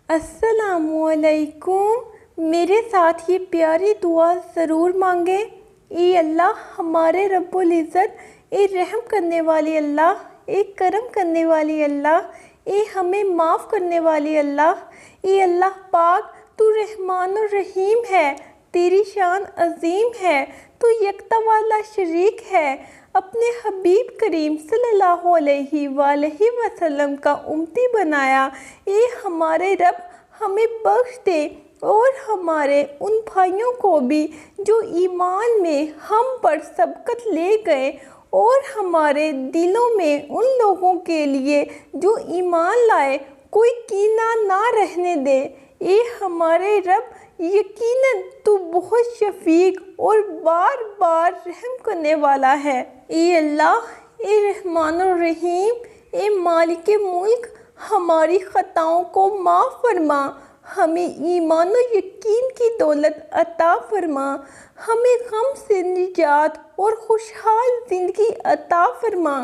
السلام علیکم۔ میرے ساتھ یہ پیاری دعا ضرور مانگیں۔ اے اللہ ہمارے رب العزت، اے رحم کرنے والی اللہ، اے کرم کرنے والی اللہ، اے ہمیں معاف کرنے والی اللہ، اے اللہ پاک تو رحمان الرحیم ہے، تیری شان عظیم ہے، تو یکتا والا شریک ہے۔ اپنے حبیب کریم صلی اللہ علیہ وآلہ وسلم کا امتی بنایا۔ اے ہمارے رب ہمیں بخش دے اور ہمارے ان بھائیوں کو بھی جو ایمان میں ہم پر سبقت لے گئے، اور ہمارے دلوں میں ان لوگوں کے لیے جو ایمان لائے کوئی کینہ نہ رہنے دے۔ اے ہمارے رب یقیناً تو بہت شفیق اور بار بار رحم کرنے والا ہے۔ اے اللہ، اے رحمان الرحیم، اے مالک ملک، ہماری خطاؤں کو معاف فرما، ہمیں ایمان و یقین کی دولت عطا فرما، ہمیں غم سے نجات اور خوشحال زندگی عطا فرما،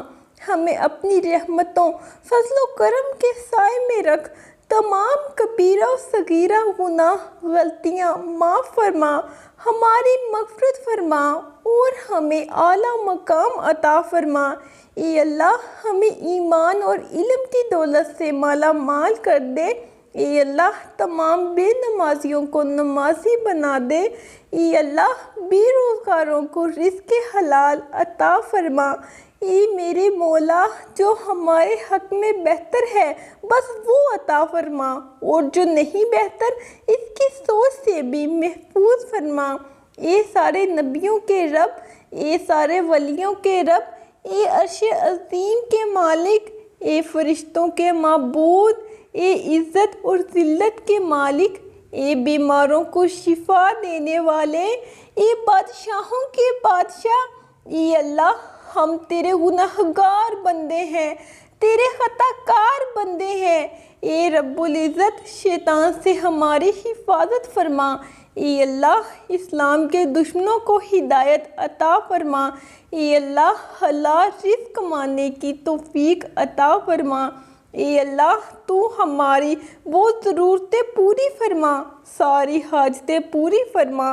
ہمیں اپنی رحمتوں فضل و کرم کے سائے میں رکھ، تمام کبیرہ و صغیرہ گناہ غلطیاں معاف فرما، ہماری مغفرت فرما اور ہمیں اعلیٰ مقام عطا فرما۔ اے اللہ ہمیں ایمان اور علم کی دولت سے مالا مال کر دے۔ اے اللہ تمام بے نمازیوں کو نمازی بنا دے۔ اے اللہ بے روزگاروں کو رزق حلال عطا فرما۔ اے میرے مولا، جو ہمارے حق میں بہتر ہے بس وہ عطا فرما، اور جو نہیں بہتر اس کی سوچ سے بھی محفوظ فرما۔ اے سارے نبیوں کے رب، اے سارے ولیوں کے رب، اے عرش عظیم کے مالک، اے فرشتوں کے معبود، اے عزت اور ذلت کے مالک، اے بیماروں کو شفا دینے والے، اے بادشاہوں کے بادشاہ، اے اللہ ہم تیرے گناہگار بندے ہیں، تیرے خطا کار بندے ہیں۔ اے رب العزت شیطان سے ہماری حفاظت فرما۔ اے اللہ اسلام کے دشمنوں کو ہدایت عطا فرما۔ اے اللہ حلال رزق کمانے کی توفیق عطا فرما۔ اے اللہ تو ہماری وہ ضرورتیں پوری فرما، ساری حاجتیں پوری فرما۔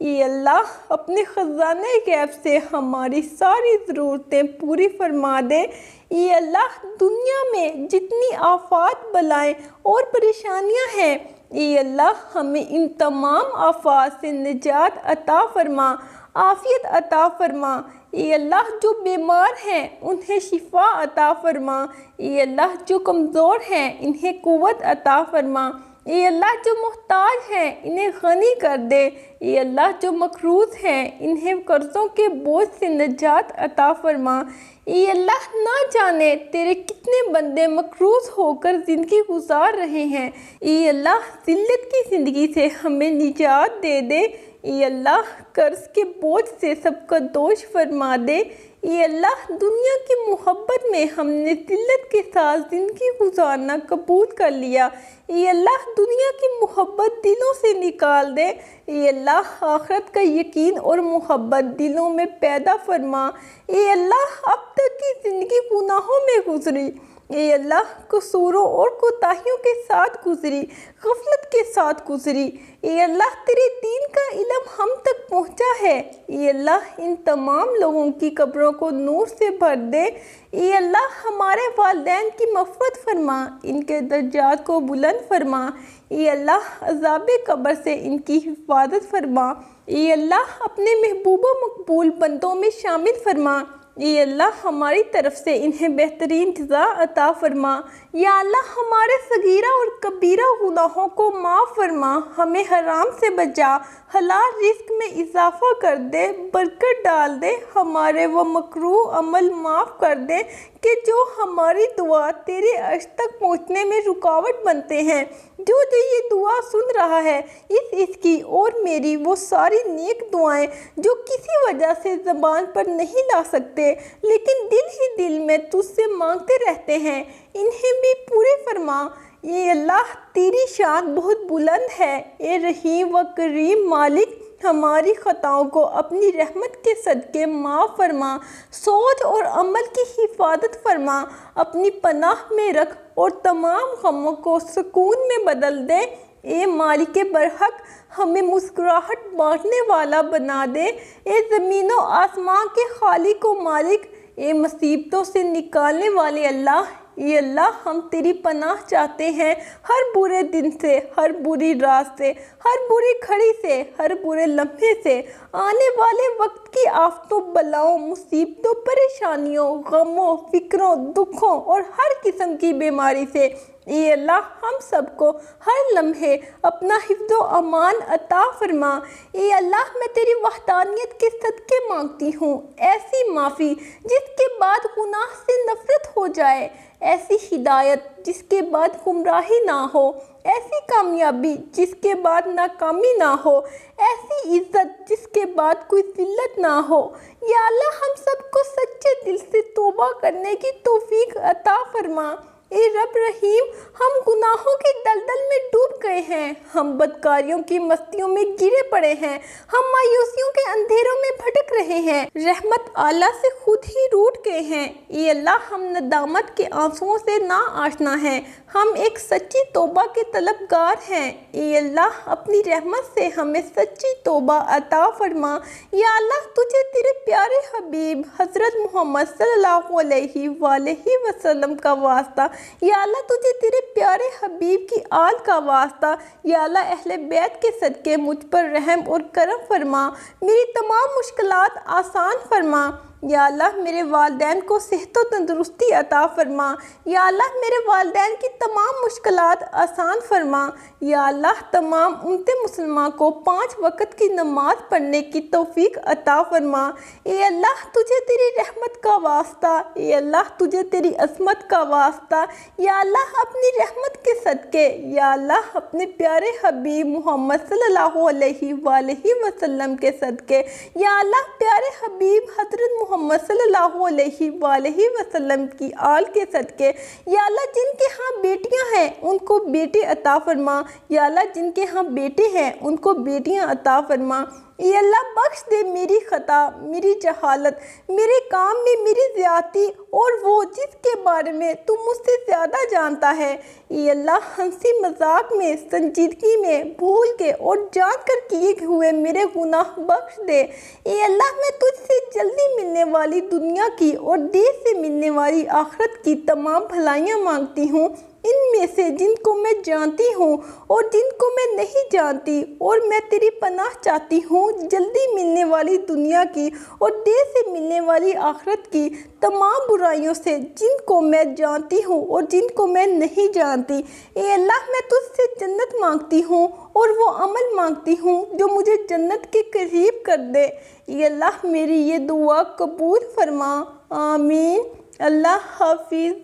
اے اللہ اپنے خزانہ غیب سے ہماری ساری ضرورتیں پوری فرما دے۔ اے اللہ دنیا میں جتنی آفات بلائیں اور پریشانیاں ہیں، اے اللہ ہمیں ان تمام آفات سے نجات عطا فرما، عافیت عطا فرما۔ اے اللہ جو بیمار ہیں انہیں شفا عطا فرما۔ اے اللہ جو کمزور ہیں انہیں قوت عطا فرما۔ اے اللہ جو محتاج ہیں انہیں غنی کر دے۔ اے اللہ جو مقروض ہیں انہیں قرضوں کے بوجھ سے نجات عطا فرما۔ اے اللہ نہ جانے تیرے کتنے بندے مقروض ہو کر زندگی گزار رہے ہیں، اے اللہ ذلت کی زندگی سے ہمیں نجات دے دے۔ اے اللہ قرض کے بوجھ سے سب کا دوش فرما دے۔ اے اللہ دنیا کی محبت میں ہم نے ذلت کے ساتھ زندگی گزارنا قبول کر لیا، اے اللہ دنیا کی محبت دلوں سے نکال دے۔ اے اللہ آخرت کا یقین اور محبت دلوں میں پیدا فرما۔ اے اللہ اب تک کی زندگی گناہوں میں گزری، اے اللہ قصوروں اور کوتاہیوں کے ساتھ گزری، غفلت کے ساتھ گزری، اے اللہ تیرے دین کا علم ہم تک پہنچا ہے، اے اللہ ان تمام لوگوں کی قبروں کو نور سے بھر دے۔ اے اللہ ہمارے والدین کی مغفرت فرما، ان کے درجات کو بلند فرما۔ اے اللہ عذاب قبر سے ان کی حفاظت فرما۔ اے اللہ اپنے محبوب و مقبول بندوں میں شامل فرما۔ اے اللہ ہماری طرف سے انہیں بہترین جزا عطا فرما۔ یا اللہ ہمارے صغیرہ اور کبیرہ گناہوں کو معاف فرما، ہمیں حرام سے بچا، حلال رزق میں اضافہ کر دے، برکت ڈال دے، ہمارے وہ مکروہ عمل معاف کر دے کہ جو ہماری دعا تیرے عرش تک پہنچنے میں رکاوٹ بنتے ہیں۔ جو یہ دعا سن رہا ہے، اس کی اور میری وہ ساری نیک دعائیں جو کسی وجہ سے زبان پر نہیں لا سکتے لیکن دل ہی دل میں تجھ سے مانگتے رہتے ہیں، انہیں بھی پورے فرما۔ اے اللہ تیری شان بہت بلند ہے، اے رحیم و کریم مالک، ہماری خطاؤں کو اپنی رحمت کے صدقے معاف فرما، سوچ اور عمل کی حفاظت فرما، اپنی پناہ میں رکھ اور تمام غموں کو سکون میں بدل دے۔ اے مالک برحق، ہمیں مسکراہٹ بانٹنے والا بنا دے۔ اے زمین و آسمان کے خالق و مالک، اے مصیبتوں سے نکالنے والے اللہ، اے اللہ ہم تیری پناہ چاہتے ہیں ہر برے دن سے، ہر بری رات سے، ہر بری گھڑی سے، ہر برے لمحے سے، آنے والے وقت کی آفتوں، بلاؤں، مصیبتوں، پریشانیوں، غموں، فکروں، دکھوں اور ہر قسم کی بیماری سے۔ اے اللہ ہم سب کو ہر لمحے اپنا حفظ و امان عطا فرما۔ اے اللہ میں تیری وحدانیت کے صدقے مانگتی ہوں، ایسی معافی جس کے بعد گناہ سے نفرت ہو جائے، ایسی ہدایت جس کے بعد گمراہی نہ ہو، ایسی کامیابی جس کے بعد ناکامی نہ ہو، ایسی عزت جس کے بعد کوئی ذلت نہ ہو۔ یا اللہ ہم سب کو سچے دل سے توبہ کرنے کی توفیق عطا فرما۔ اے رب رحیم، ہم گناہوں کے دلدل میں ڈوب گئے ہیں، ہم بدکاریوں کی مستیوں میں گرے پڑے ہیں، ہم مایوسیوں کے اندھیروں میں بھٹک رہے ہیں، رحمت اعلیٰ سے خود ہی روٹھ گئے ہیں۔ اے اللہ ہم ندامت کے آنسوؤں سے نا آشنا ہیں، ہم ایک سچی توبہ کے طلبگار ہیں۔ اے اللہ اپنی رحمت سے ہمیں سچی توبہ عطا فرما۔ یا اللہ تجھے تیرے پیارے حبیب حضرت محمد صلی اللہ علیہ وآلہ وسلم کا واسطہ، یا اللہ تجھے تیرے پیارے حبیب کی آل کا واسطہ، یا اللہ اہل بیت کے صدقے مجھ پر رحم اور کرم فرما، میری تمام مشکلات آسان فرما۔ یا اللہ میرے والدین کو صحت و تندرستی عطا فرما، یا اللہ میرے والدین کی تمام مشکلات آسان فرما۔ یا اللہ تمام امت مسلمہ کو 5 وقت کی نماز پڑھنے کی توفیق عطا فرما۔ اے اللہ تجھے تیری رحمت کا واسطہ، اے اللہ تجھے تیری عظمت کا واسطہ، یا اللہ اپنی رحمت کے صدقے، یا اللہ اپنے پیارے حبیب محمد صلی اللہ علیہ وآلہ وسلم کے صدقے، یا اللہ پیارے حبیب حضرت محمد صلی اللہ علیہ وآلہ وسلم کی آل کے صدقے، یا اللہ جن کے ہاں بیٹیاں ہیں ان کو بیٹے عطا فرما، یا اللہ جن کے ہاں بیٹے ہیں ان کو بیٹیاں عطا فرما۔ اے اللہ بخش دے میری خطا، میری جہالت، میرے کام میں میری زیادتی اور وہ جس کے بارے میں تو مجھ سے زیادہ جانتا ہے۔ اے اللہ ہنسی مذاق میں، سنجیدگی میں، بھول کے اور جان کر کیے ہوئے میرے گناہ بخش دے۔ اے اللہ میں تجھ سے جلدی ملنے والی دنیا کی اور دیر سے ملنے والی آخرت کی تمام بھلائیاں مانگتی ہوں، ان میں سے جن کو میں جانتی ہوں اور جن کو میں نہیں جانتی، اور میں تیری پناہ چاہتی ہوں جلدی ملنے والی دنیا کی اور دیر سے ملنے والی آخرت کی تمام برائیوں سے، جن کو میں جانتی ہوں اور جن کو میں نہیں جانتی۔ اے اللہ میں تجھ سے جنت مانگتی ہوں اور وہ عمل مانگتی ہوں جو مجھے جنت کے قریب کر دے۔ اے اللہ میری یہ دعا قبول فرما، آمین۔ اللہ حافظ۔